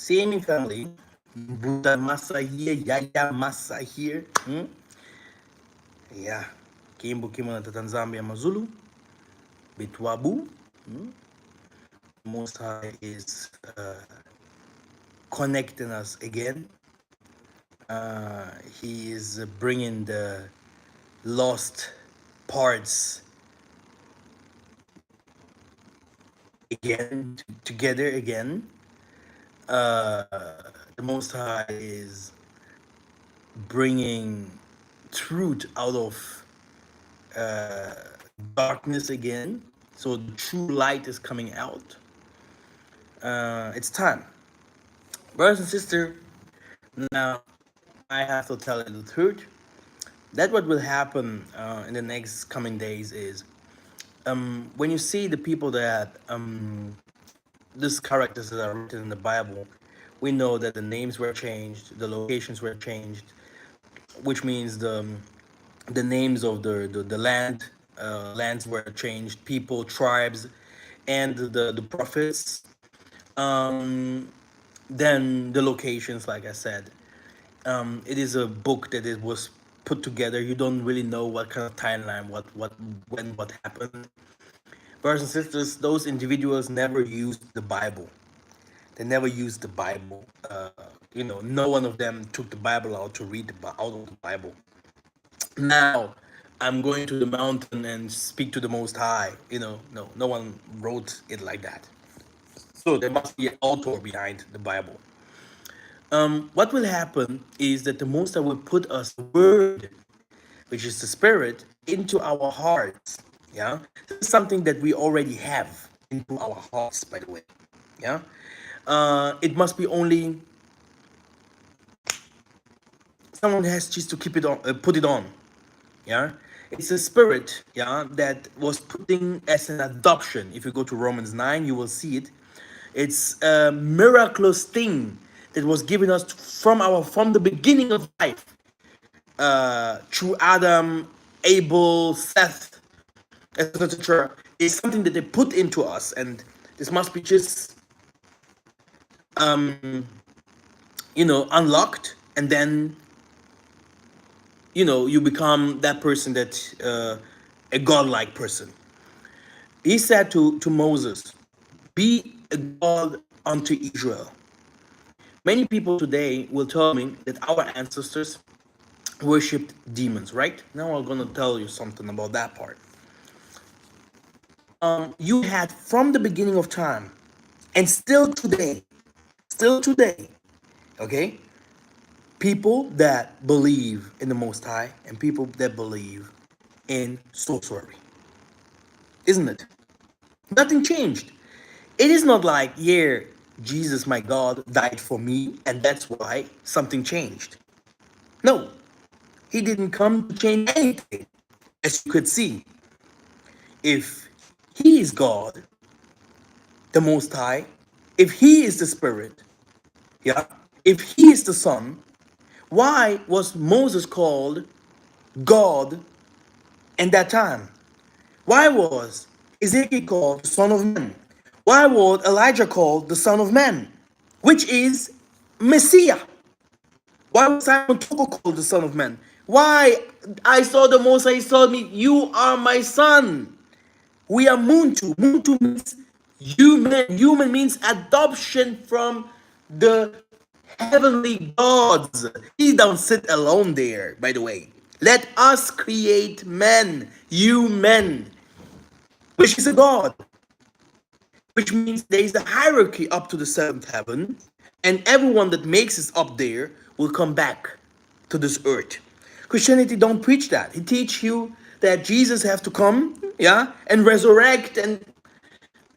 Same family. Buta masa here, yaya masa here. Yeah. Kimbo kimo na Tanzania Mazulu. Bitwabu. Most High is connecting us again. He is bringing the lost parts again together again. Uh, the Most High is bringing truth out of uh, darkness again. So the true light is coming out. It's time, brothers and sisters. Now I have to tell you the truth. That what will happen in the next coming days is when you see the people that these characters that are written in the Bible, we know that the names were changed, the locations were changed, which means the names of the land lands were changed, people, tribes, and the prophets. Um, then the locations, like I said, it is a book that it was put together. You don't really know what kind of timeline, what when what happened. Brothers and sisters, those individuals never used the Bible. They never used the Bible. No one of them took the Bible out to read out of the Bible. Now, I'm going to the mountain and speak to the Most High. No one wrote it like that. So there must be an author behind the Bible. What will happen is that the Most High will put us word, which is the Spirit, into our hearts. Yeah, this is something that we already have into our hearts, by the way. Yeah, it must be only someone has just to keep it on, put it on. Yeah, it's a spirit. Yeah, that was putting as an adoption. If you go to Romans 9, you will see it. It's a miraculous thing that was given us from the beginning of life, through Adam, Abel, Seth, etc. It's something that they put into us, and this must be just unlocked, and then you become that person, that a godlike person. He said to Moses, be a god unto Israel. Many people today will tell me that our ancestors worshipped demons, right? Now I'm gonna tell you something about that part. You had from the beginning of time, and still today, okay, people that believe in the Most High and people that believe in sorcery, isn't it? Nothing changed. It is not like, yeah, Jesus, my God, died for me, and that's why something changed. No, he didn't come to change anything. As you could see, if he is God, the Most High, if he is the Spirit, yeah, if he is the Son, why was Moses called God in that time? Why was Ezekiel called the Son of Man? Why was Elijah called the Son of Man, which is Messiah? Why was Simon Tobel called the Son of Man? Why? I saw the Most High told me, you are my son. We are Muntu. Muntu means human. Human means adoption from the heavenly gods. He don't sit alone there, by the way. Let us create men, human, which is a god, which means there is a hierarchy up to the seventh heaven, and everyone that makes it up there will come back to this earth. Christianity don't preach that. It teach you that Jesus have to come, yeah, and resurrect. And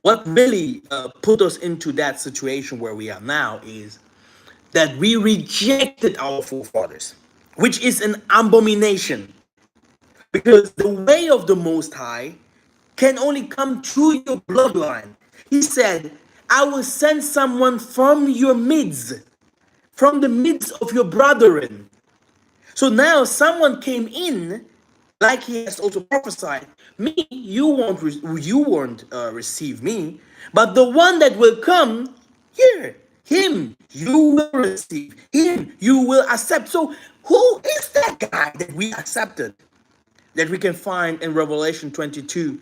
what really put us into that situation where we are now is that we rejected our forefathers, which is an abomination, because the way of the Most High can only come through your bloodline. He said, I will send someone from your midst, from the midst of your brethren. So now someone came in, like he has also prophesied, me, you won't receive me, but the one that will come, here, Him you will receive. Him you will accept. So who is that guy that we accepted? That we can find in Revelation 22,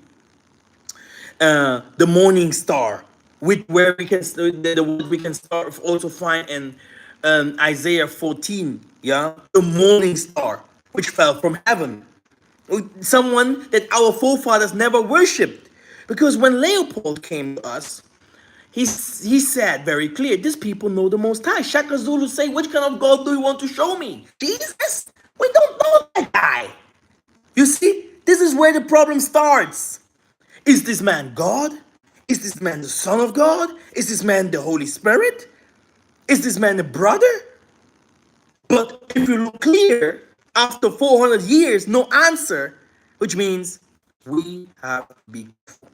the morning star, with where we can the word we can start also find in Isaiah 14. Yeah, the morning star which fell from heaven, someone that our forefathers never worshipped, because when Leopold came to us, he said very clear, these people know the Most High. Shaka Zulu say, which kind of God do you want to show me? Jesus? We don't know that guy. You see, this is where the problem starts. Is this man God? Is this man the Son of God? Is this man the Holy Spirit? Is this man a brother? But if you look clear, after 400 years, no answer, which means we have to be careful.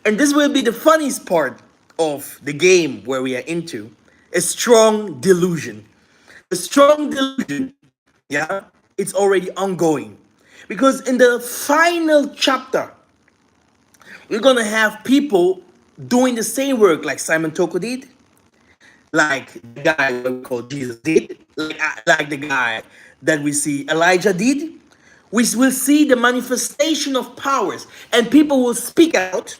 And this will be the funniest part of the game where we are into a strong delusion. A strong delusion, yeah, it's already ongoing. Because in the final chapter, we're gonna have people doing the same work like Simon Toko did, like the guy that we call Jesus did, like the guy that we see Elijah did. We will see the manifestation of powers, and people will speak out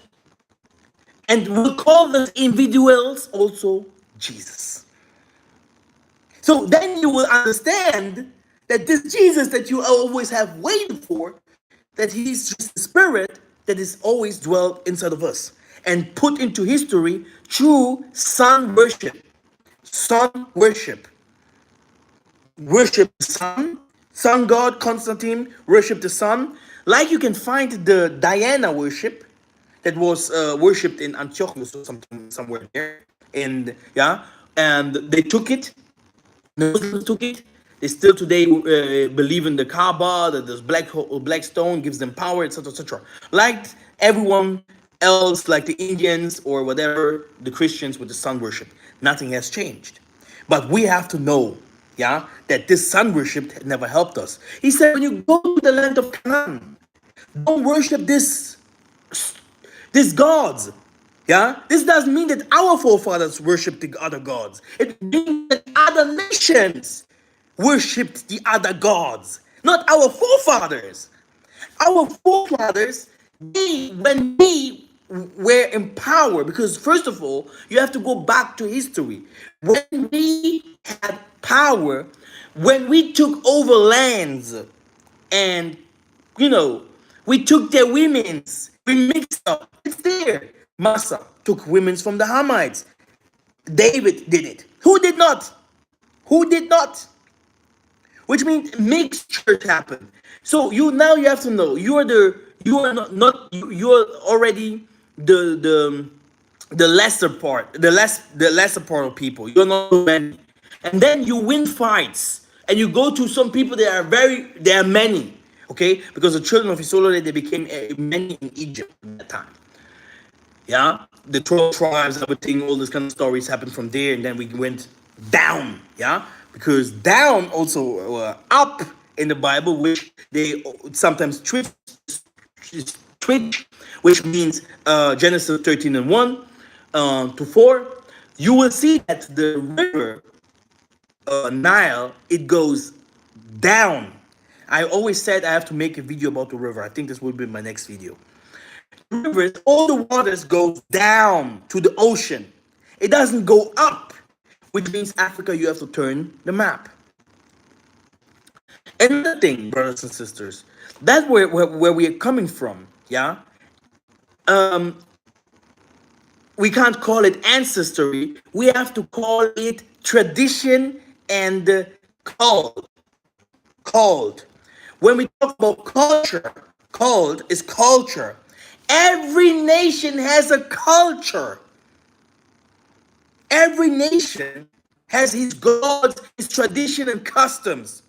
and will call those individuals also Jesus. So then you will understand that this Jesus that you always have waited for, that he's just the spirit that is always dwelt inside of us and put into history through sun worship. Sun worship. Worship the sun. Sun god Constantine worship the sun. Like you can find the Diana worship that was worshipped in Antioch or somewhere there. And yeah, and they took it. The Muslims took it. They still today believe in the Kaaba, that this black stone gives them power, etc., etc. Like everyone else, like the Indians or whatever, the Christians with the sun worship, nothing has changed. But we have to know, yeah, that this sun worship never helped us. He said, when you go to the land of Canaan, don't worship these gods. Yeah, this doesn't mean that our forefathers worshipped the other gods. It means that other nations worshipped the other gods, not our forefathers. Our forefathers, when we were in power, because first of all, you have to go back to history. When we had power, when we took over lands, and we took their women's, we mixed up. It's there. Massa took women's from the Hamites. David did it. Who did not? Who did not? Which means mixture happened. So you have to know you are not you are already the lesser part, the lesser part of people. You're not so many, and then you win fights, and you go to some people that are they are many. Okay, because the children of Isolde, they became many in Egypt at that time. Yeah, the 12 tribes, everything, all these kind of stories happened from there, and then we went down. Yeah, because down also up in the Bible, which they sometimes twitch, which means Genesis 13 and 1 to 4. You will see that the river Nile, it goes down. I always said I have to make a video about the river. I think this will be my next video. Rivers, all the waters goes down to the ocean. It doesn't go up, which means Africa, you have to turn the map. Another thing, brothers and sisters, that's where we are coming from. Yeah, we can't call it ancestry. We have to call it tradition and called. Called. When we talk about culture, called is culture. Every nation has a culture. Every nation has his gods, his tradition and customs.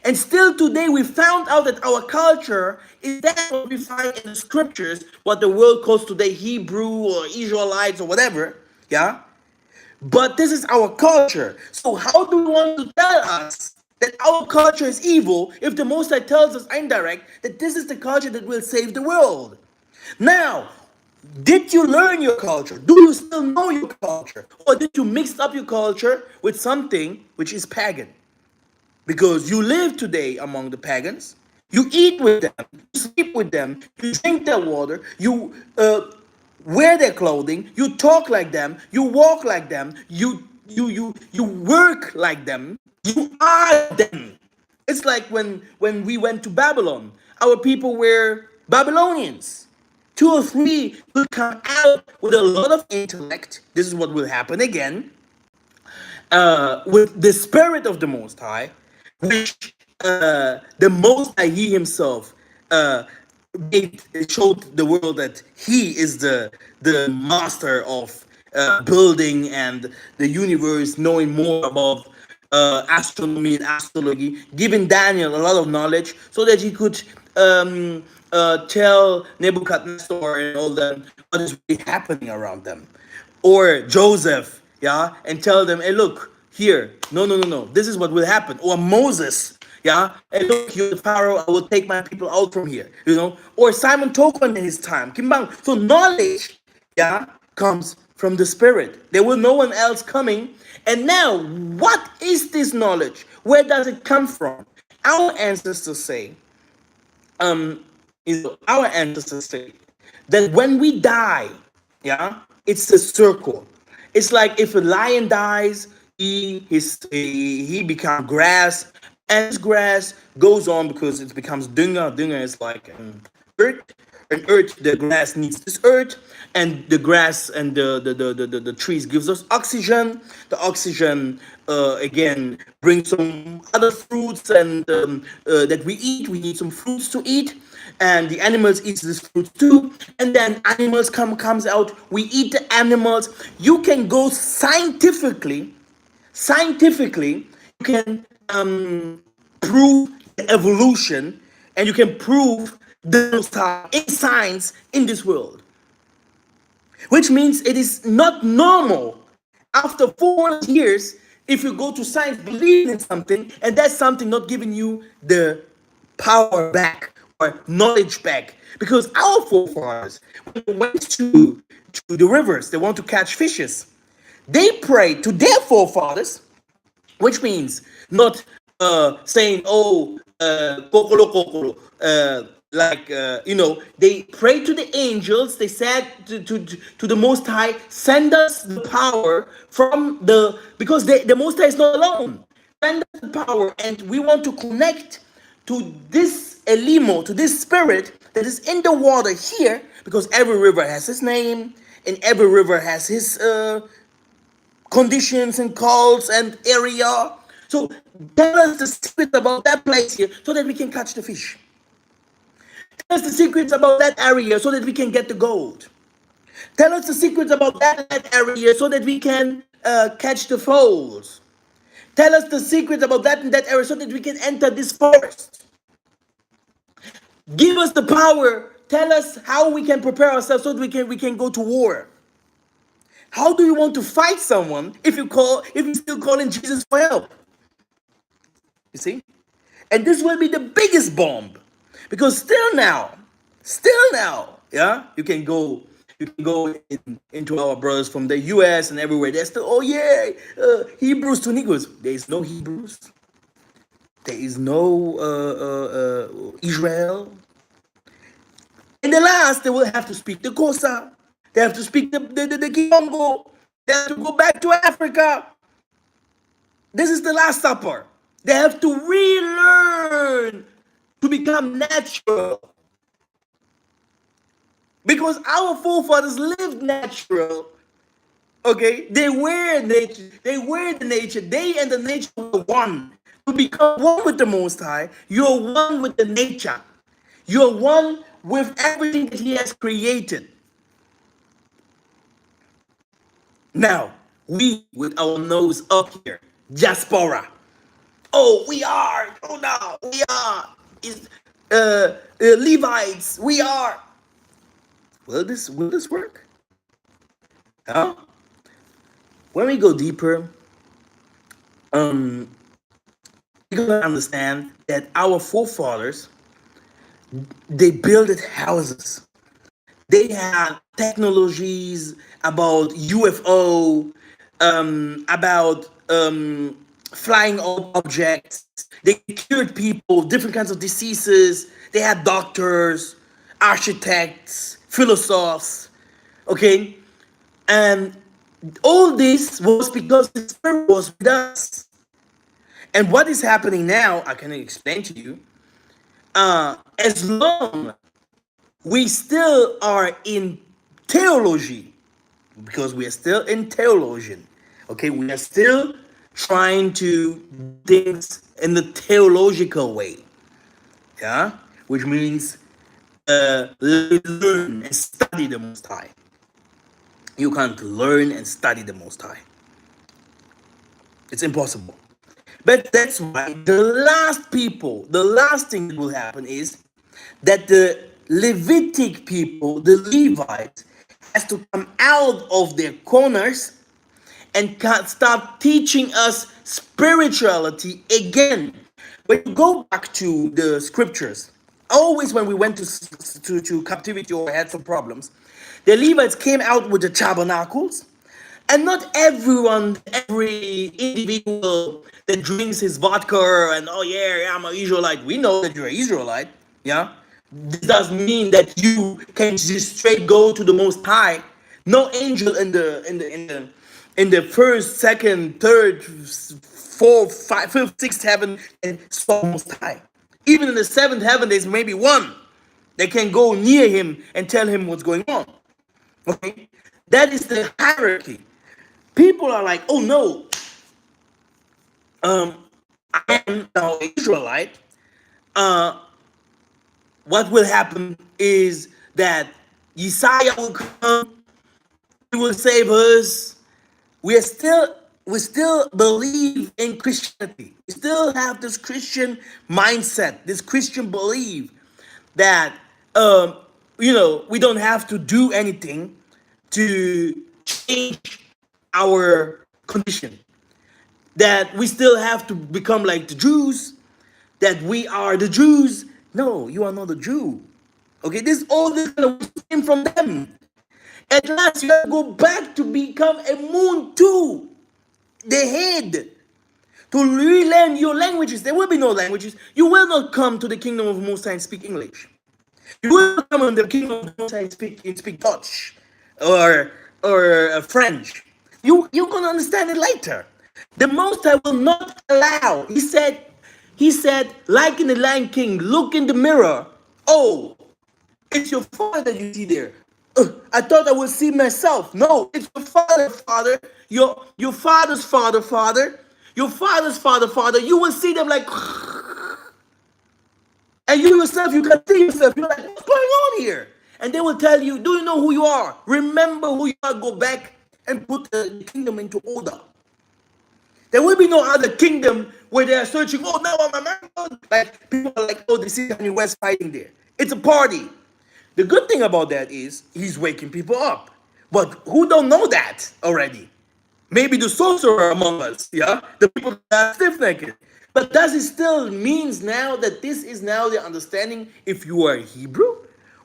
And still today we found out that our culture is that what we find in the scriptures, what the world calls today Hebrew or Israelites or whatever. Yeah? But this is our culture. So how do we want to tell us that our culture is evil if the Most High tells us indirect that this is the culture that will save the world? Now, Did you learn your culture? Do you still know your culture? Or did you mix up your culture with something which is pagan? Because you live today among the pagans, you eat with them, you sleep with them, you drink their water, you wear their clothing, you talk like them, you walk like them, you work like them, you are them. It's like when we went to Babylon, our people were Babylonians. Two or three will come out with a lot of intellect. This is what will happen again with the spirit of the Most High, which the Most High, He Himself, uh, showed the world that He is the master of building and the universe, knowing more about astronomy and astrology, giving Daniel a lot of knowledge so that he could tell Nebuchadnezzar and all them what is really happening around them, or Joseph, yeah, and tell them, hey, look, here, no, this is what will happen. Or Moses, yeah, and look, you're the Pharaoh, I will take my people out from here, Or Simon Tokman in his time, Kimbang. So knowledge, yeah, comes from the Spirit. There will no one else coming. And now, what is this knowledge? Where does it come from? Our ancestors say, our ancestors say that when we die, yeah, it's a circle. It's like if a lion dies, he becomes grass, and this grass goes on because it becomes dunga. Dunga is like earth. And earth, the grass needs this earth, and the grass and the trees gives us oxygen. The oxygen again brings some other fruits and that we eat. We need some fruits to eat, and the animals eat this fruit too. And then animals comes out. We eat the animals. You can go scientifically, you can prove the evolution, and you can prove the Most High in science in this world, which means it is not normal after 400 years if you go to science believing in something and that's something not giving you the power back or knowledge back. Because our forefathers, when they went to the rivers, they want to catch fishes, they prayed to their forefathers, which means not saying, oh, kokolo kokolo, like they prayed to the angels. They said to the Most High, send us the power from because the Most High is not alone. Send us the power, and we want to connect to this elimo, to this spirit that is in the water here, because every river has his name, and every river has his conditions and calls and area. So tell us the secret about that place here so that we can catch the fish. Tell us the secrets about that area so that we can get the gold. Tell us the secrets about that area so that we can catch the foals. Tell us the secrets about that and that area so that we can enter this forest. Give us the power. Tell us how we can prepare ourselves so that we can go to war. How do you want to fight someone if you still calling Jesus for help? You see? And this will be the biggest bomb. Because still now, yeah, you can go into our brothers from the US and everywhere. They're still, oh yeah, Hebrews to Negroes. There is no Hebrews. There is no Israel. In the last, they will have to speak the Kosa. They have to speak the Kikongo. They have to go back to Africa. This is the Last Supper. They have to relearn to become natural. Because our forefathers lived natural. Okay? They were nature. They were the nature. They and the nature were one. To become one with the Most High, you're one with the nature. You're one with everything that He has created. Now, we with our nose up here, diaspora. Oh, we are. Oh no, we are. Is Levites. We are. Will this work? Huh? When we go deeper, um, we gotta understand that our forefathers, they built houses. They have technologies about UFO, about flying objects. They cured people of different kinds of diseases. They had doctors, architects, philosophers. Okay, and all this was because the Spirit was with us. And what is happening now, I can explain to you. As long we still are in theology, because we are still in theologian, okay, we are still trying to do things in the theological way, yeah, which means learn and study the Most High. You can't learn and study the Most High. It's impossible. But that's why the last thing that will happen is that the Levitic people, the Levites, has to come out of their corners and start teaching us spirituality again. When you go back to the scriptures, always when we went to captivity or had some problems, the Levites came out with the tabernacles, and not every individual that drinks his vodka and oh yeah, I'm an Israelite. We know that you're an Israelite, yeah. This doesn't mean that you can just straight go to the Most High. No angel in the first, second, third, fourth, fifth, sixth heaven can saw Most High. Even in the seventh heaven, there's maybe one that can go near him and tell him what's going on. Okay, that is the hierarchy. People are like, oh no, I am now an Israelite. Uh, what will happen is that Yesiah will come, he will save us. We are still we still believe in Christianity. We still have this Christian mindset, this Christian belief that we don't have to do anything to change our condition. That we still have to become like the Jews, that we are the Jews. No, you are not a Jew. Okay, this all this kind of came from them. At last, you have to go back to become a moon too, the head, to relearn your languages. There will be no languages. You will not come to the kingdom of Most High and speak English. You will not come in the kingdom of Most High and speak Dutch or French. You're gonna understand it later. The Most High will not allow. He said, like in the Lion King, look in the mirror. Oh, it's your father that you see there. I thought I would see myself. No, it's your father, father. Your father's father, father. Your father's father, father. You will see them like, and you yourself, you can see yourself. You're like, what's going on here? And they will tell you, do you know who you are? Remember who you are. Go back and put the kingdom into order. There will be no other kingdom where they are searching. Oh, now I'm a man. Like people are like, oh, they see Kanye West fighting there. It's a party. The good thing about that is he's waking people up. But who don't know that already? Maybe the sorcerer among us, yeah? The people that are stiff-necked. But does it still means now that this is now the understanding if you are Hebrew?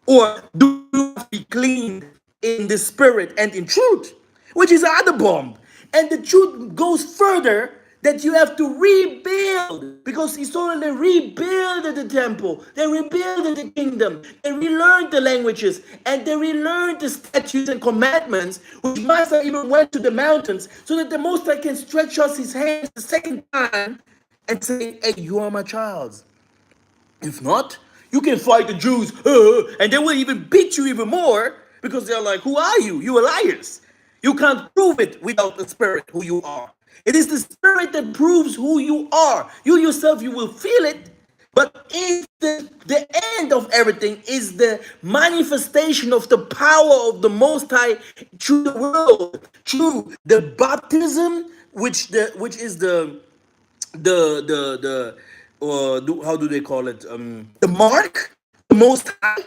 Or do you have to be cleaned in the spirit and in truth? Which is another bomb. And the truth goes further that you have to rebuild because he already rebuilt the temple, they rebuilt the kingdom, they relearned the languages, and they relearned the statutes and commandments, which Master even went to the mountains so that the Most High can stretch us his hands the second time and say, hey, you are my child. If not, you can fight the Jews, and they will even beat you even more because they're like, who are you? You are liars. You can't prove it without the spirit who you are. It is the spirit that proves who you are. You yourself, you will feel it, but the end of everything is the manifestation of the power of the Most High through the world, through the baptism, which is how do they call it? The mark, the Most High,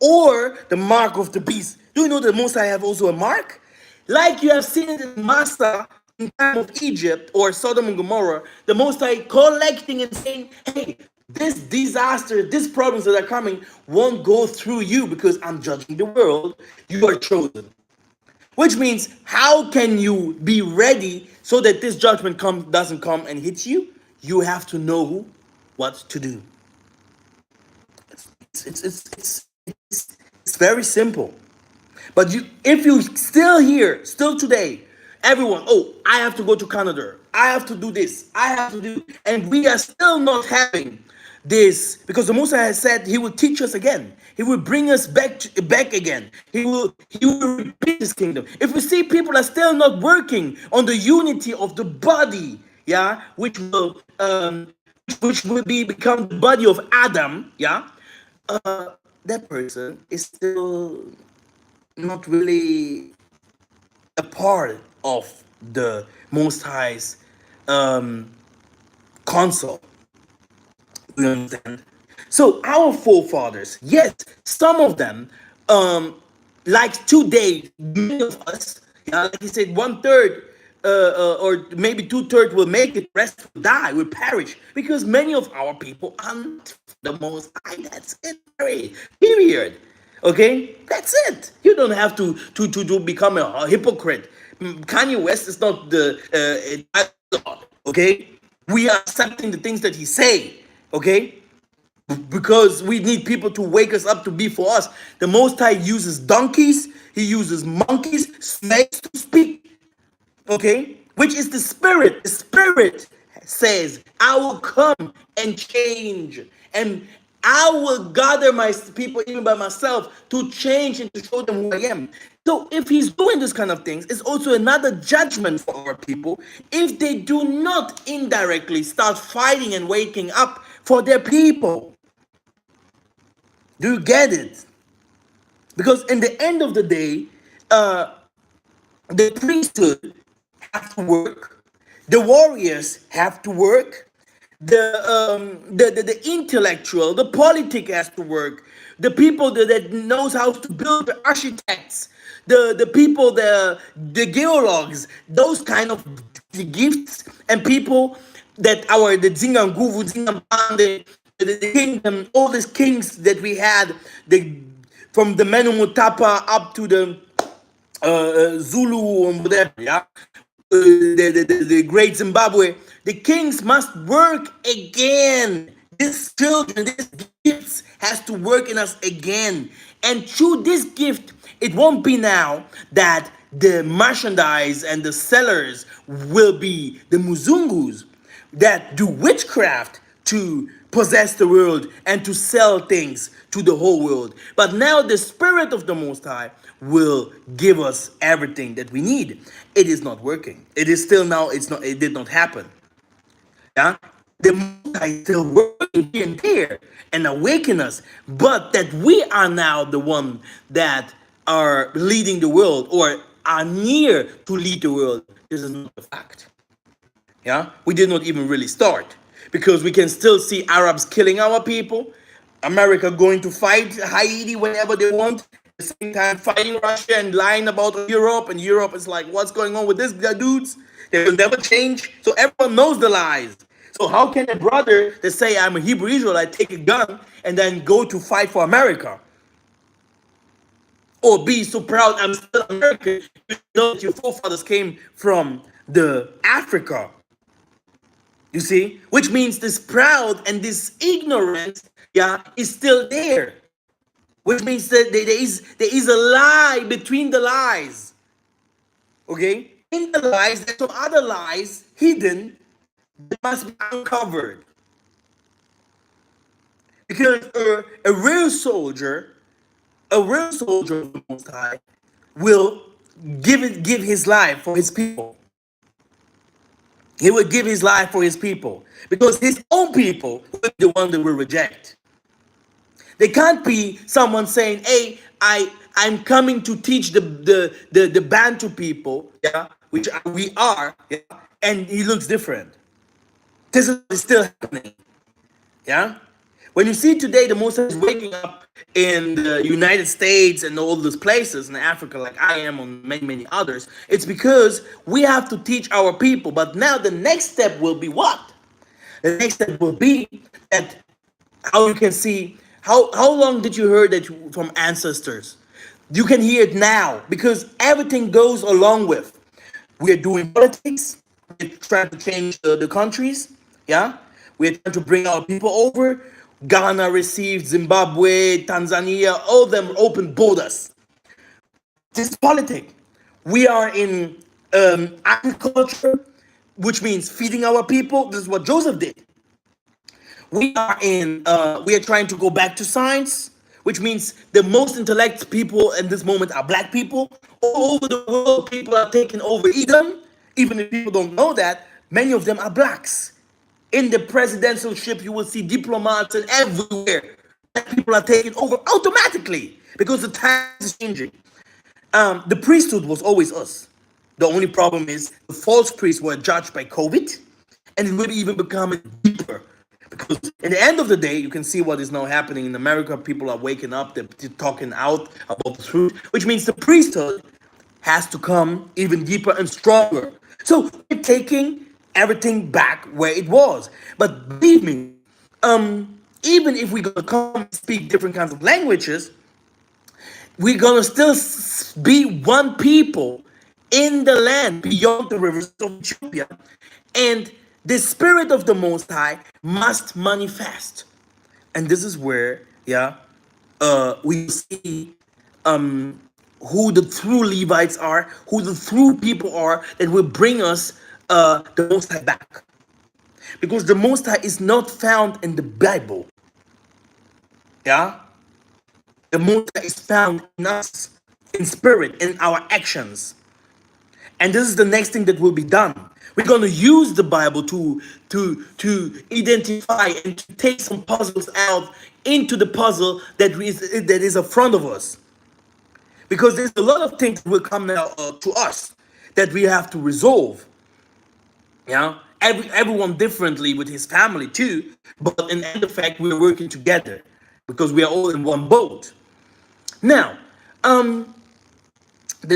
or the mark of the beast. Do you know the Most High have also a mark? Like you have seen it in Massa in time of Egypt or Sodom and Gomorrah, the Most High collecting and saying, hey, this disaster, these problems that are coming won't go through you because I'm judging the world. You are chosen. Which means, how can you be ready so that this judgment doesn't come and hit you? You have to know what to do. It's very simple. But if you still here, still today, everyone, oh, I have to go to Canada. I have to do this. I have to do, and we are still not having this because the Moses has said He will teach us again. He will bring us back again. He will repeat His kingdom. If we see people are still not working on the unity of the body, yeah, which will become the body of Adam, yeah, that person is still not really a part of the Most High's um, console. We understand. So our forefathers, yes, some of them, like today, many of us, yeah, like he said, 1/3 or maybe 2/3 will make it, rest will die, will perish, because many of our people are not the Most High. That's it, period. Okay, that's it. You don't have to become a hypocrite. Kanye West is not the God. Okay, we are accepting the things that he say. Okay, because we need people to wake us up to be for us. The Most High uses donkeys. He uses monkeys, snakes to speak. Okay, which is the Spirit. The Spirit says, I will come and change, and I will gather my people even by myself to change and to show them who I am. So if He's doing this kind of things, it's also another judgment for our people if they do not indirectly start fighting and waking up for their people. Do you get it? Because in the end of the day, uh, the priesthood have to work, the warriors have to work, the intellectual, the politic has to work, the people that knows how to build, the architects, the people, the geologs, those kind of gifts and people that the Zinganguvu, Zingambande, the kingdom, all these kings that we had, from the Menu Mutapa up to the Zulu and whatever, yeah, the great Zimbabwe, the kings must work again. These children, these gifts has to work in us again. And through this gift, it won't be now that the merchandise and the sellers will be the Muzungus that do witchcraft to possess the world and to sell things to the whole world. But now the Spirit of the Most High will give us everything that we need. It is not working. It is still now, it's not, it did not happen. Yeah? The Most High is still working here and there and awaken us. But that we are now the one that are leading the world or are near to lead the world, this is not a fact. Yeah, we did not even really start because we can still see Arabs killing our people, America going to fight Haiti whenever they want, at the same time fighting Russia and lying about Europe, and Europe is like, what's going on with these dudes? They will never change. So everyone knows the lies. So how can a brother that say I'm a Hebrew Israelite take a gun and then go to fight for America? Or be so proud I'm still American, you know that your forefathers came from the Africa. You see, which means this proud and this ignorance, yeah, is still there. Which means that there is a lie between the lies. Okay, in the lies, there's some other lies hidden that must be uncovered. Because a real soldier, of the Most High, will give his life for his people. He would give his life for his people because his own people will be the one that will reject. They can't be someone saying, "Hey, I'm coming to teach the Bantu people, yeah, which we are, yeah," and he looks different. This is still happening, yeah. When you see today the Muslim is waking up in the United States and all those places in Africa, like I am on many others, it's because we have to teach our people. But now the next step will be what? The next step will be that How you can see, how long did you hear that from ancestors? You can hear it now because everything goes along with. We are doing politics. We're trying to change the countries. Yeah, we're trying to bring our people over. Ghana received Zimbabwe, Tanzania, all of them open borders. This is politics. We are in agriculture, which means feeding our people. This is what Joseph did. We are trying to go back to science, which means the most intellect people in this moment are black people. All over the world, people are taking over Eden. Even if people don't know that, many of them are blacks. In the presidential ship, you will see diplomats and everywhere. Black people are taking over automatically because the times is changing. The priesthood was always us. The only problem is the false priests were judged by COVID, and it will even become deeper. Because in the end of the day, you can see what is now happening in America. People are waking up, they're talking out about the truth, which means the priesthood has to come even deeper and stronger. So we're taking everything back where it was. But believe me, even if we're gonna come and speak different kinds of languages, we're gonna still be one people in the land beyond the rivers of Ethiopia. And the spirit of the Most High must manifest. And this is where, yeah, we see who the true Levites are, who the true people are that will bring us the Most High back. Because the Most High is not found in the Bible. Yeah? The Most High is found in us, in spirit, in our actions. And this is the next thing that will be done. We're going to use the Bible to identify and to take some puzzles out into the puzzle that is in front of us. Because there's a lot of things that will come now to us that we have to resolve. Yeah, everyone differently with his family too, but in end of fact we're working together because we are all in one boat. Now, the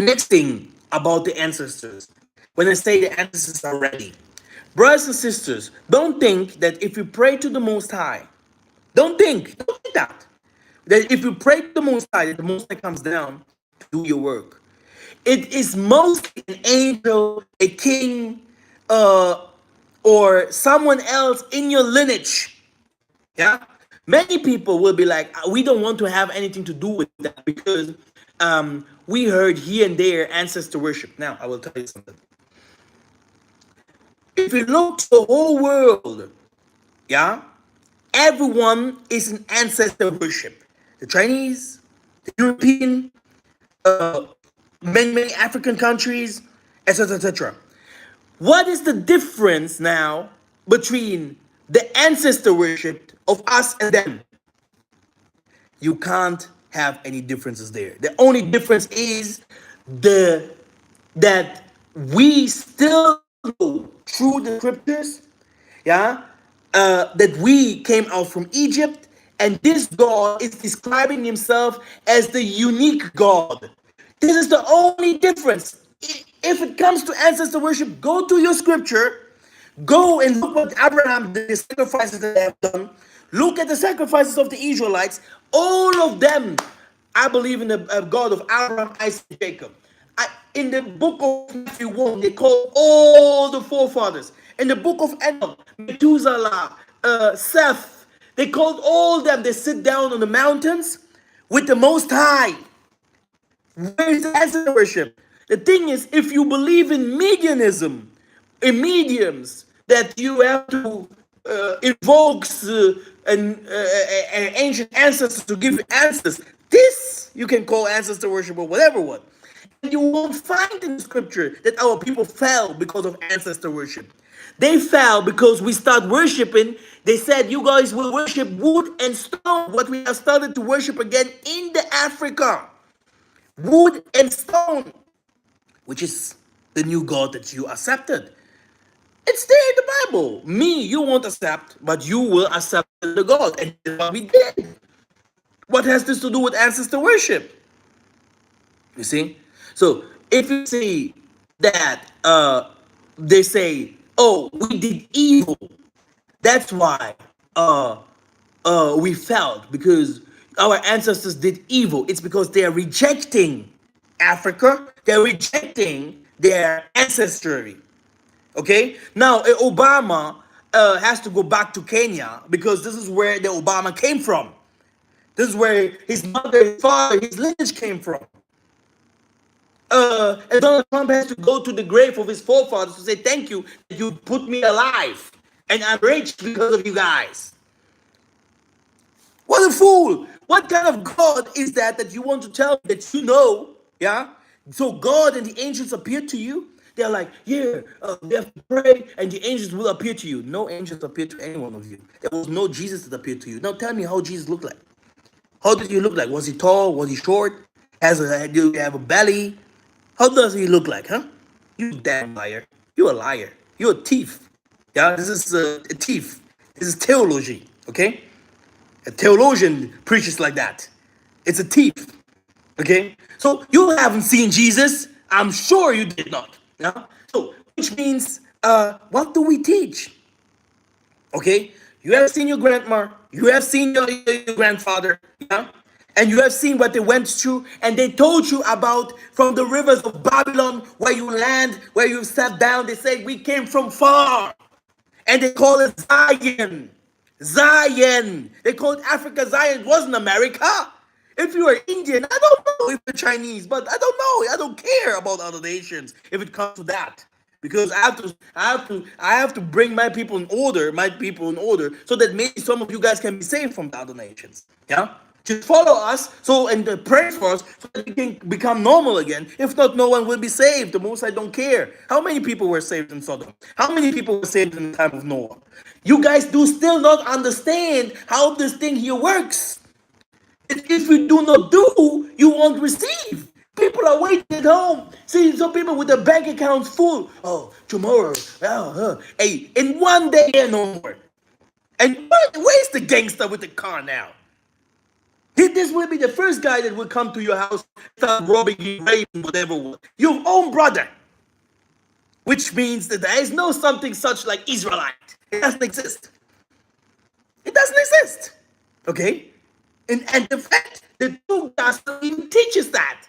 next thing about the ancestors, when I say the ancestors are ready, brothers and sisters, don't think that if you pray to the Most High, don't think that if you pray to the Most High, that the Most High comes down to do your work. It is mostly an angel, a king, uh, or someone else in your lineage. Yeah, many people will be like, we don't want to have anything to do with that because we heard here and there ancestor worship. Now, I will tell you something. If you look to the whole world, yeah, everyone is an ancestor worship. The Chinese, the European, many African countries, etc., etc. What is the difference now between the ancestor worship of us and them? You can't have any differences there. The only difference is the that we still know through the scriptures, yeah, that we came out from Egypt, and this God is describing himself as the unique God. This is the only difference. If it comes to ancestor worship, go to your scripture. Go and look what Abraham, the sacrifices that they have done. Look at the sacrifices of the Israelites. All of them, I believe in the God of Abraham, Isaac, and Jacob. In the book of Matthew 1, they call all the forefathers. In the book of Enoch, Methuselah, Seth, they called all them. They sit down on the mountains with the Most High. Where is the answer to worship? The thing is, if you believe in medianism, in mediums, that you have to invoke an ancient ancestor to give you answers, this you can call ancestor worship or whatever one. And you won't find in the scripture that our people fell because of ancestor worship. They fell because we start worshiping. They said, you guys will worship wood and stone, what we have started to worship again in the Africa. Wood and stone, which is the new God that you accepted. It's there in the Bible. Me, you won't accept, but you will accept the God. And that's what we did. What has this to do with ancestor worship? You see? So if you see that they say, oh, we did evil, that's why we felt because our ancestors did evil. It's because they are rejecting Africa. They're rejecting their ancestry. Okay, now Obama has to go back to Kenya because this is where the Obama came from. This is where his mother, his father, his lineage came from. And Donald Trump has to go to the grave of his forefathers to say thank you that you put me alive and I'm rich because of you guys. What a fool! What kind of God is that you want to tell me that you know? Yeah. So God and the angels appeared to you. They're like, yeah, they have to pray, and the angels will appear to you. No angels appeared to any one of you. There was no Jesus that appeared to you. Now tell me how Jesus looked like. How did he look like? Was he tall? Was he short? Do he have a belly? How does he look like, huh? You damn liar. You're a liar. You're a thief. Yeah, this is a thief. This is theology, okay? A theologian preaches like that. It's a thief. Okay? So you haven't seen Jesus. I'm sure you did not. Yeah? So, which means, what do we teach? Okay? You have seen your grandma. You have seen your grandfather. Yeah? And you have seen what they went through. And they told you about from the rivers of Babylon where you land, where you sat down. They say, we came from far. And they call it Zion. Zion. They called Africa Zion. It wasn't America. If you are Indian, I don't know if you're Chinese, but I don't know. I don't care about other nations if it comes to that. Because I have to bring my people in order, so that maybe some of you guys can be saved from the other nations. Yeah? Just follow us, so and pray for us, so that we can become normal again. If not, no one will be saved. The Most I don't care. How many people were saved in Sodom? How many people were saved in the time of Noah? You guys do still not understand how this thing here works. If you do not do, you won't receive. People are waiting at home. See, some people with their bank accounts full. Oh, tomorrow. Hey, in one day, no more. And where's the gangster with the car now? This will be the first guy that will come to your house, start robbing you, raping, whatever. Your own brother. Which means that there is no something such like Israelite. It doesn't exist. It doesn't exist. Okay? And the fact the true gospel even teaches that.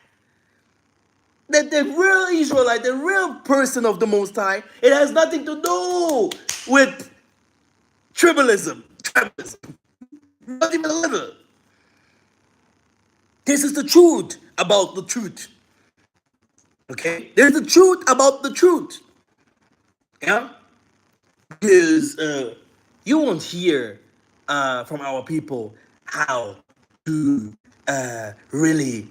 That the real Israelite, the real person of the Most High, it has nothing to do with tribalism. Tribalism. Not even a little. This is the truth about the truth. Okay? There's the truth about the truth. Yeah? Because you won't hear from our people how to really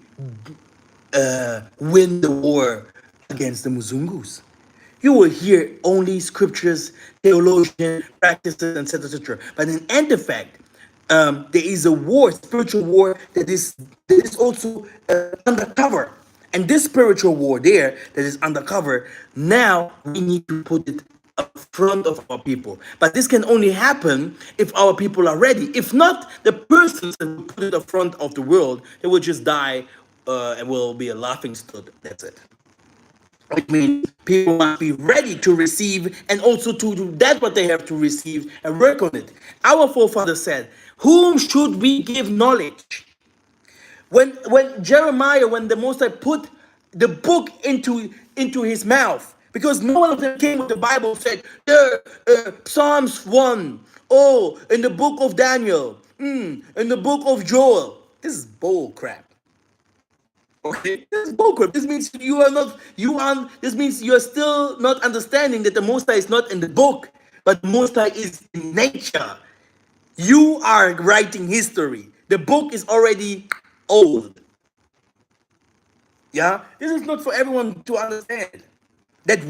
win the war against the Muzungus. You will hear only scriptures, theologian practices, etc., etc. But in end effect, there is a war, spiritual war that is also undercover. And this spiritual war there that is undercover, now we need to put it up front of our people. But this can only happen if our people are ready. If not, the persons that will put it up front of the world, they will just die and will be a laughing stock. That's it. Which means people must be ready to receive and also to do that what they have to receive and work on it. Our forefathers said, whom should we give knowledge? When Jeremiah, when the Most High put the book into his mouth, because no one of them came with the Bible said, Psalms 1, oh, in the book of Daniel, in the book of Joel. This is bull crap. Okay, this is bullcrap. This means you are not. This means you are still not understanding that the Most High is not in the book, but the Most High is in nature. You are writing history. The book is already old. Yeah, this is not for everyone to understand. That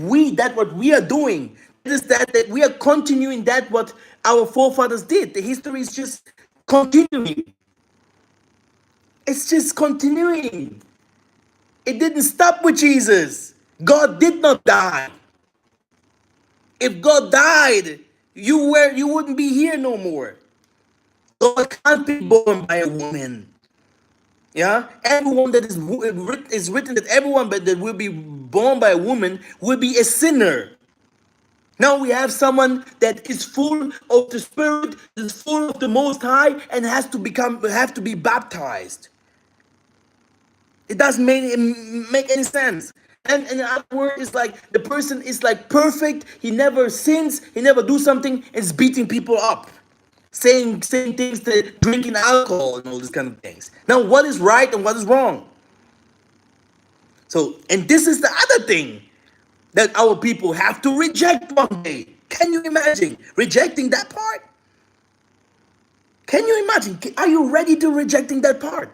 what we are doing is that we are continuing that what our forefathers did. The history is just continuing. It's just continuing. It didn't stop with Jesus. God did not die. If God died, you wouldn't be here no more. God can't be born by a woman. Yeah, everyone that is written that everyone that will be born by a woman will be a sinner. Now we have someone that is full of the Spirit, is full of the Most High, and have to be baptized. It doesn't make any sense. And in other words, it's like the person is like perfect. He never sins. He never do something. And is beating people up, saying things, that drinking alcohol and all these kind of things. Now, what is right and what is wrong? So, and this is the other thing that our people have to reject one day. Can you imagine rejecting that part? Can you imagine? Are you ready to rejecting that part?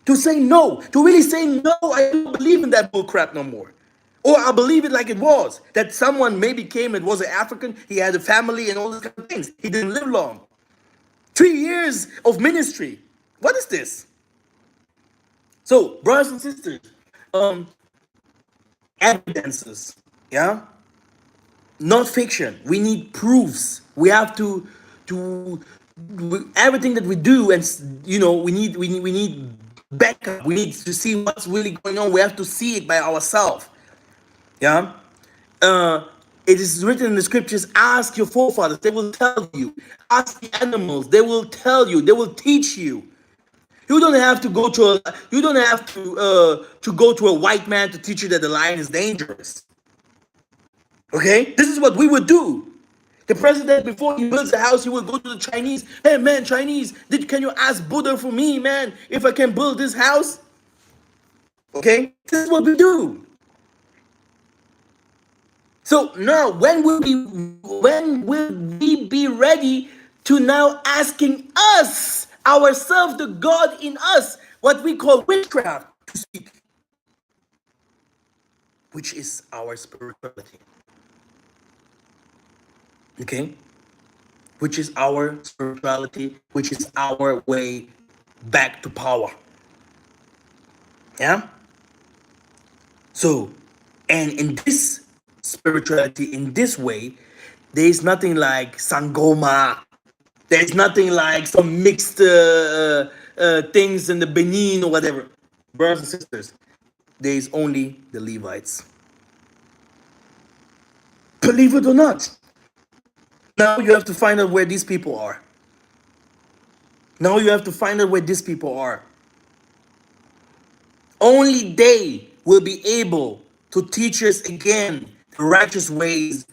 To say no, to really say no, I don't believe in that bull crap no more. Or I believe it like it was. That someone maybe came and was an African, he had a family and all these kind of things. He didn't live long. 3 years of ministry. What is this? So, brothers and sisters, um, evidences, yeah? Not fiction. We need proofs. We have to everything that we do, and we need backup. We need to see what's really going on. We have to see it by ourselves. Yeah. Uh, it is written in the scriptures. Ask your forefathers; they will tell you. Ask the animals; they will tell you. They will teach you. You don't have to go to a. You don't have to go to a white man to teach you that the lion is dangerous. Okay, this is what we would do. The president, before he builds a house, he will go to the Chinese. Hey man, Chinese, can you ask Buddha for me, man, if I can build this house? Okay, this is what we do. So now, when will we be ready to now asking us ourselves, the God in us, what we call witchcraft, to speak, which is our spirituality. Okay, which is our spirituality, which is our way back to power. Yeah. So, and in this spirituality, in this way, there is nothing like sangoma. There is nothing like some mixed things in the Benin or whatever. Brothers and sisters, there is only the Levites. Believe it or not. Now you have to find out where these people are. Now you have to find out where these people are. Only they will be able to teach us again the righteous ways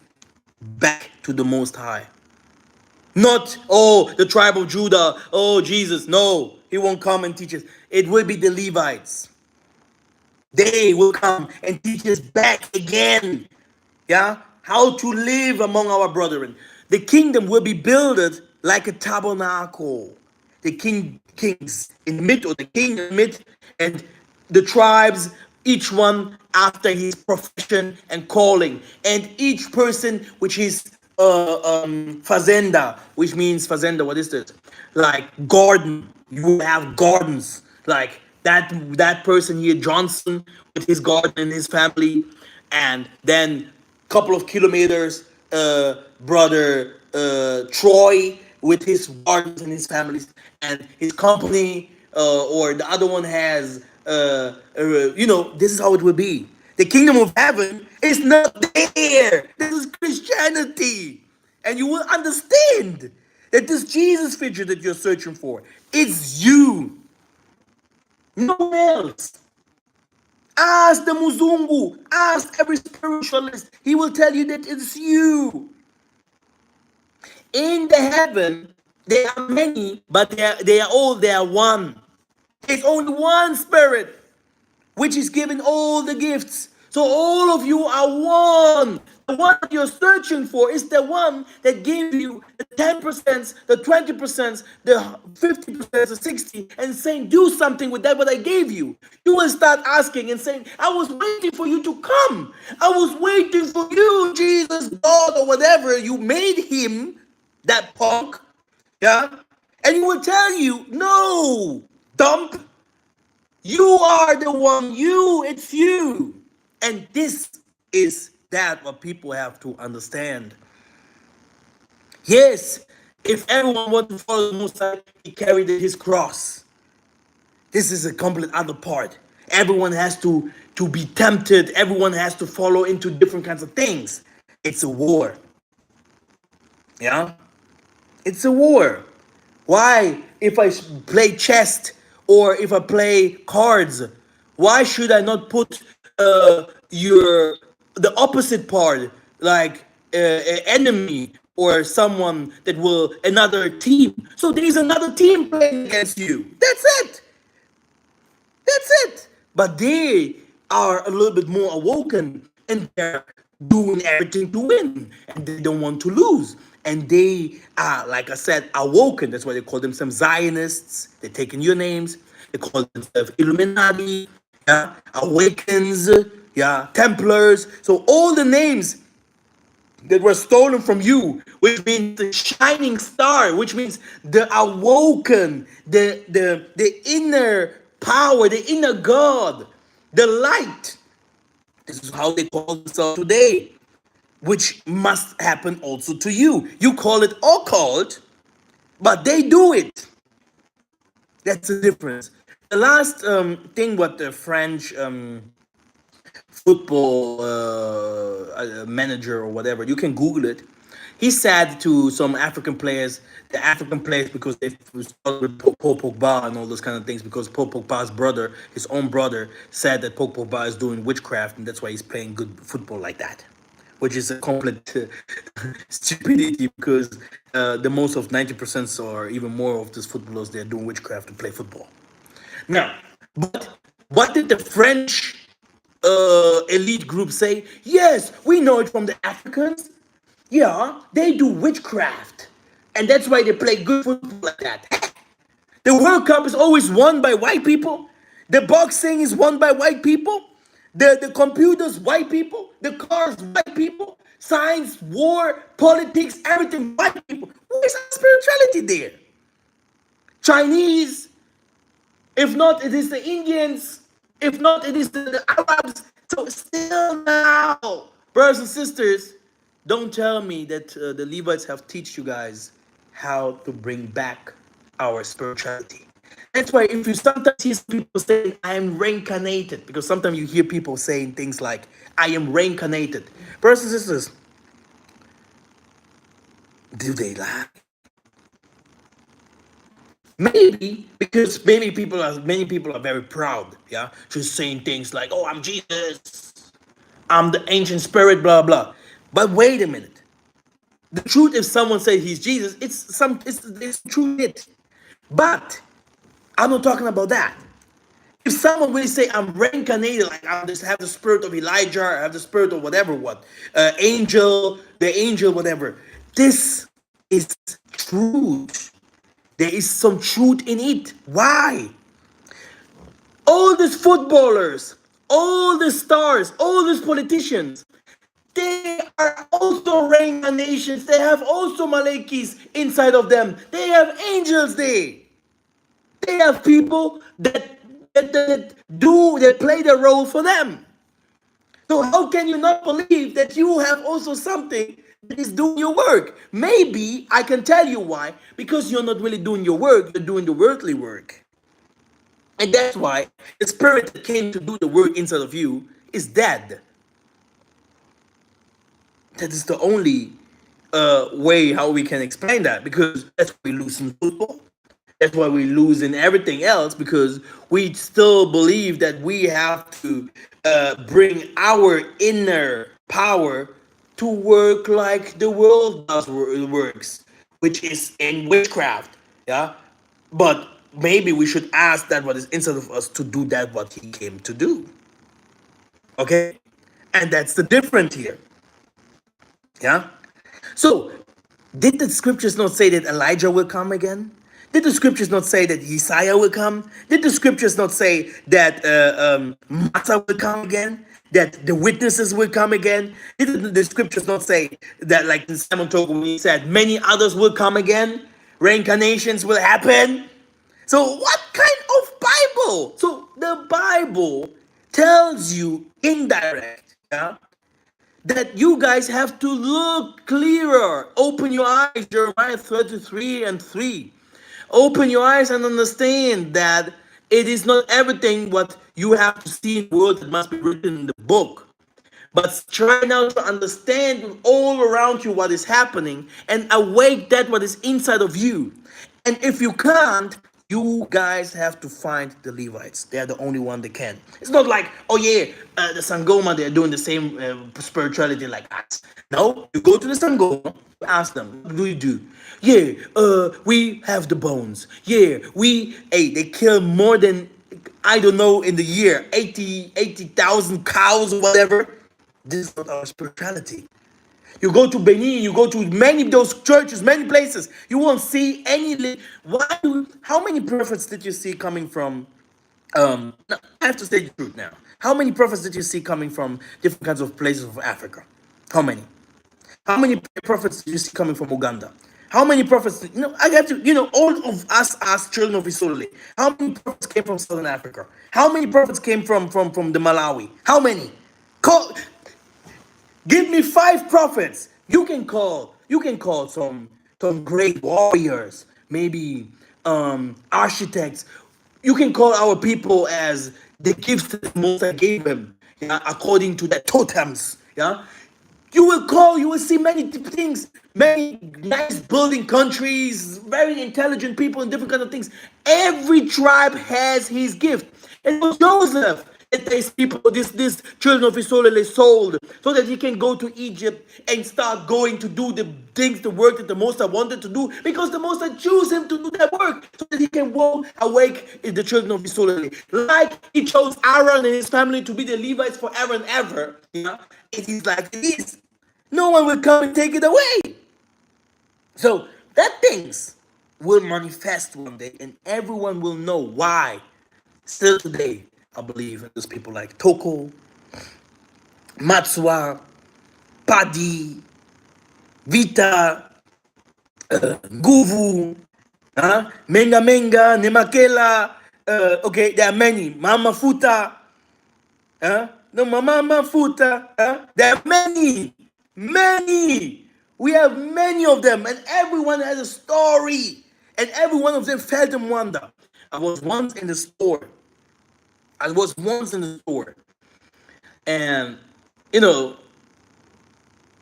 back to the Most High. Not, oh, the tribe of Judah, oh, Jesus. No, he won't come and teach us. It will be the Levites. They will come and teach us back again. Yeah? How to live among our brethren. The kingdom will be builded like a tabernacle. The kings in the mid, or the king in the mid, and the tribes, each one after his profession and calling, and each person which is fazenda, which means fazenda. What is this? Like garden. You will have gardens like that person here, Johnson, with his garden and his family, and then couple of kilometers, brother Troy with his gardens and his families and his company, or the other one has, this is how it will be. The kingdom of heaven is not there. This is Christianity, and you will understand that this Jesus figure that you're searching for, it's you, no one else. Ask the Muzungu, ask every spiritualist. He will tell you that it's you. In the heaven, there are many, but they are one. There's only one spirit, which is giving all the gifts. So all of you are one. The one that you're searching for is the one that gave you the 10%, the 20%, the 50%, the 60%, and saying, do something with that what I gave you. You will start asking and saying, I was waiting for you to come. I was waiting for you, Jesus, God, or whatever. You made him, that punk. Yeah? And he will tell you, no, dump. You are the one. It's you. And this is that what people have to understand. Yes, if everyone wants to follow the Most High, he carried his cross. This is a complete other part. Everyone has to be tempted. Everyone has to follow into different kinds of things. It's a war. Yeah, it's a war. Why, if I play chess or if I play cards, why should I not put your the opposite part, like an enemy or someone that will another team? So there is another team playing against you. That's it. That's it. But they are a little bit more awoken and they're doing everything to win and they don't want to lose. And they are, like I said, awoken. That's why they call themselves Zionists. They're taking your names. They call themselves Illuminati, yeah, Awakens, yeah, Templars. So all the names that were stolen from you, which means the shining star, which means the awoken, the inner power, the inner God, the light. This is how they call themselves today, which must happen also to you. You call it occult, but they do it. That's the difference. The last thing what the French football manager or whatever. You can Google it. He said to some African players, the African players, because they started with Paul Pogba and all those kind of things, because Paul Pogba's brother, his own brother, said that Paul Pogba is doing witchcraft and that's why he's playing good football like that, which is a complete stupidity because the most of 90% or even more of these footballers, they're doing witchcraft to play football. Now, but what did the French elite group say? Yes, we know it from the Africans. Yeah, they do witchcraft. And that's why they play good football like that. The World Cup is always won by white people. The boxing is won by white people. The computers, white people. The cars, white people. Science, war, politics, everything, white people. Where's our spirituality there? Chinese, if not, it is the Indians. If not, it is the Arabs. So still now, brothers and sisters, don't tell me that the Levites have teach you guys how to bring back our spirituality. That's why if you sometimes hear people saying, I am reincarnated, because sometimes you hear people saying things like, I am reincarnated. Brothers and sisters, do they lie? Maybe because many people are very proud, yeah, just saying things like, "Oh, I'm Jesus, I'm the ancient spirit," blah blah. But wait a minute. The truth, if someone says he's Jesus, it's true it. But I'm not talking about that. If someone really say I'm reincarnated, like I just have the spirit of Elijah, I have the spirit of whatever, angel, the angel, whatever. This is truth. There is some truth in it. Why? All these footballers, all the stars, all these politicians, they are also reincarnations. They have also Malekis inside of them. They have angels there. They have people that play the role for them. So how can you not believe that you have also something that is doing your work? Maybe I can tell you why. Because you're not really doing your work, you're doing the worldly work. And that's why the spirit that came to do the work inside of you is dead. That is the only way how we can explain that, because that's why we lose in football. That's why we lose in everything else, because we still believe that we have to bring our inner power to work like the world does works, which is in witchcraft. Yeah, but maybe we should ask that what is inside of us to do that what he came to do. Okay, and that's the difference here. Yeah. So, did the scriptures not say that Elijah will come again? Did the scriptures not say that Isaiah will come? Did the scriptures not say that Massa will come again? That the witnesses will come again? Did the scriptures not say that, like in Simon Togo, when he said, many others will come again? Reincarnations will happen? So, what kind of Bible? So, the Bible tells you indirect, yeah, that you guys have to look clearer. Open your eyes, Jeremiah 33 and 3. Open your eyes and understand that it is not everything what you have to see in the world that must be written in the book. But try now to understand all around you what is happening and awake that what is inside of you. And if you can't, you guys have to find the Levites. They're the only one that can. It's not like, oh yeah, the Sangoma, they're doing the same spirituality like us. No, you go to the Sangoma, you ask them, what do you do? Yeah, we have the bones. Yeah, they kill more than, I don't know, in the year, 80,000 cows or whatever. This is not our spirituality. You go to Benin, you go to many of those churches, many places, you won't see any. How many prophets did you see coming from? No, I have to say the truth now. How many prophets did you see coming from different kinds of places of Africa? How many? How many prophets did you see coming from Uganda? How many prophets? I have to. All of us as children of Isolde. How many prophets came from Southern Africa? How many prophets came from the Malawi? How many? Call. Give me 5 prophets. You can call some great warriors, maybe architects. You can call our people as the gifts that Moses gave them, yeah, according to the totems. Yeah. You will see many things, many nice building countries, very intelligent people, and different kind of things. Every tribe has his gift. And it was Joseph that these people, this children of Israel, sold so that he can go to Egypt and start going to do the things, the work that the Most High wanted to do, because the Most High chose him to do that work so that he can awake the children of Israel. Like he chose Aaron and his family to be the Levites forever and ever. Yeah, it is like it is. No one will come and take it away. So that things will manifest one day, and everyone will know why. Still today, I believe in those people like Toko, Matsua, Padi, Vita, Nguvu, Menga Menga, Nemakela. Okay, there are many. Mama Futa, no, Mama Futa. There are many, many. We have many of them, and everyone has a story, and every one of them felt them wonder. I was once in the store. I was once in the store, and you know,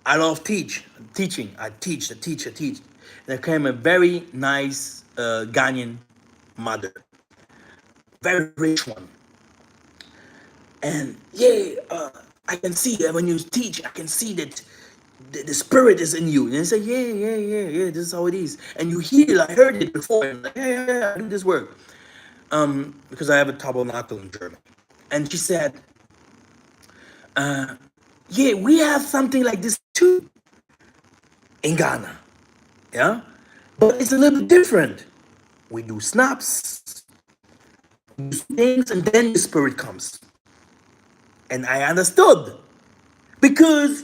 I love teaching. I teach. There came a very nice Ghanaian mother, very rich one, and yeah, I can see that when you teach, I can see that the spirit is in you. And they say, yeah, this is how it is. And you hear, I heard it before, and like, yeah, I do this work, because I have a tabernacle in Germany. And she said, yeah, we have something like this too in Ghana. Yeah, but it's a little different. We do snaps, do things, and then the spirit comes. And I understood, because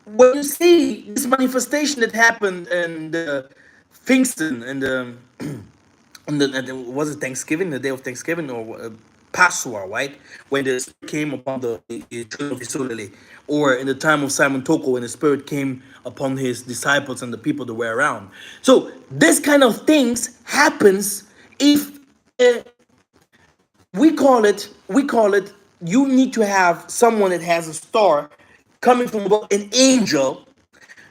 when you see this manifestation that happened in the Pfingsten and the was it Thanksgiving, the day of Thanksgiving, or Passover, right? When the Spirit came upon the children of Israel, or in the time of Simon Toko, when the Spirit came upon his disciples and the people that were around. So this kind of things happens if we call it. You need to have someone that has a star coming from above, an angel.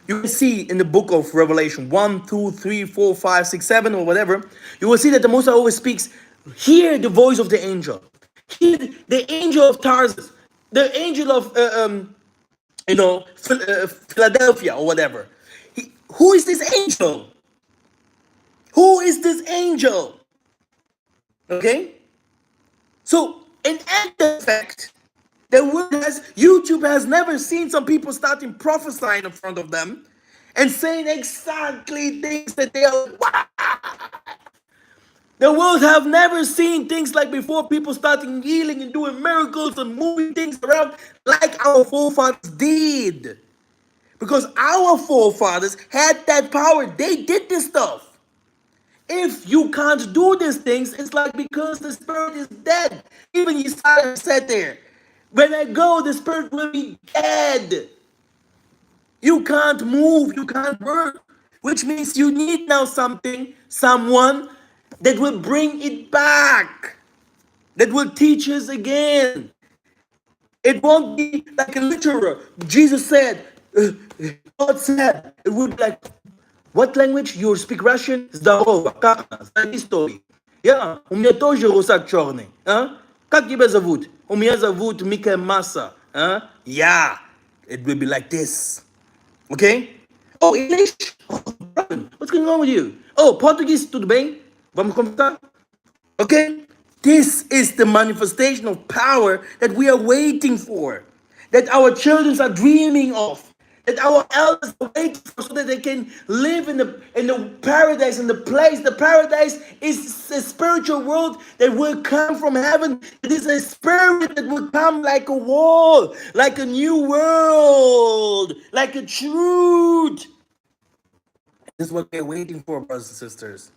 You can see in the book of Revelation 1, 2, 3, 4, 5, 6, 7, or whatever, you will see that the Most High always speaks. Hear the voice of the angel. Hear the angel of Tarsus, the angel of Philadelphia or whatever. Who is this angel? Who is this angel? Okay? So, in effect, YouTube has never seen some people starting prophesying in front of them and saying exactly things that they are like, wow. The world have never seen things like before, people starting healing and doing miracles and moving things around like our forefathers did. Because our forefathers had that power. They did this stuff. If you can't do these things, it's like because the spirit is dead. Even Isaiah said there, when I go, the spirit will be dead. You can't move, you can't work, which means you need now someone that will bring it back, that will teach us again. It won't be like a literal. Jesus said, God said, it would be like, what language? You speak Russian? Здорово, как нас? Знаете истории? Я, у меня тоже русак черный. А? Как тебя зовут? У меня зовут Мика Масса. А? Yeah. It will be like this. Okay? Oh, English? Oh, Brian, what's going on with you? Oh, Portuguese, tudo bem? Vamos conversar? Okay? This is the manifestation of power that we are waiting for, that our children are dreaming of, that our elders are waiting for so that they can live in the paradise, in the place. The paradise is a spiritual world that will come from heaven. It is a spirit that will come like a wall, like a new world, like a truth. This is what we're waiting for, brothers and sisters.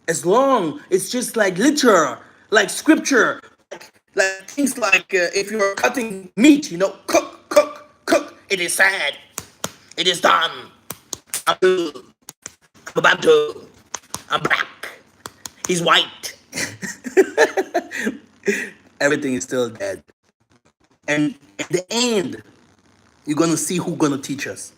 As long it's just like literature, like scripture, like things like if you're cutting meat, cook, cook, cook. It is said, it is done. I'm good. I'm a Bantu. I'm black. He's white. Everything is still dead. And at the end, you're gonna see who's gonna teach us.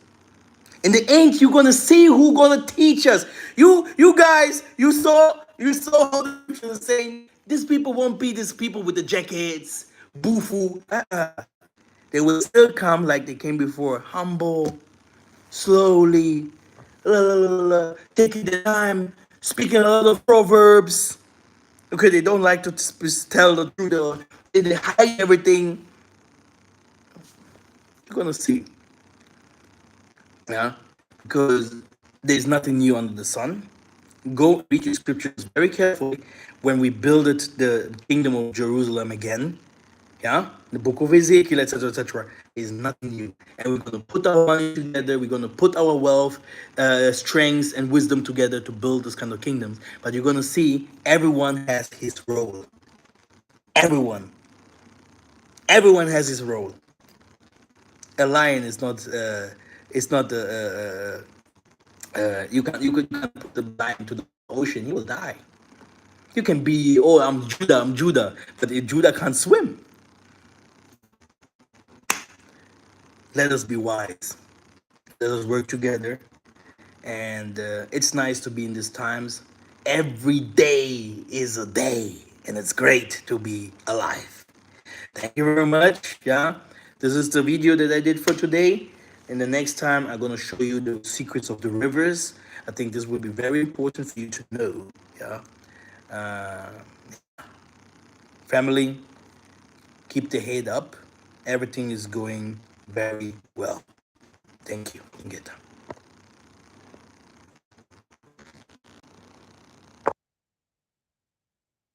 In the end, you're gonna see who's gonna teach us. You guys, you saw how the scripture is saying these people won't be these people with the jackets, bufu. They will still come like they came before, humble, slowly, taking the time, speaking a lot of proverbs. Okay, they don't like to tell the truth. They hide everything. You're gonna see, yeah, because there's nothing new under the sun. Go read your scriptures very carefully when we build it, the kingdom of Jerusalem again. Yeah, the book of Ezekiel, etc., etc., is nothing new. And we're going to put our money together, we're going to put our wealth, strengths, and wisdom together to build this kind of kingdoms. But you're going to see everyone has his role. Everyone. Everyone has his role. A lion is not. It's not. You can put the lion to the ocean. He will die. You can be. Oh, I'm Judah, but if Judah can't swim, let us be wise. Let us work together. And it's nice to be in these times. Every day is a day, and it's great to be alive. Thank you very much. Yeah, this is the video that I did for today. And the next time, I'm gonna show you the secrets of the rivers. I think this will be very important for you to know. Yeah, uh, family, keep the head up. Everything is going very well. Thank you. Ingeta.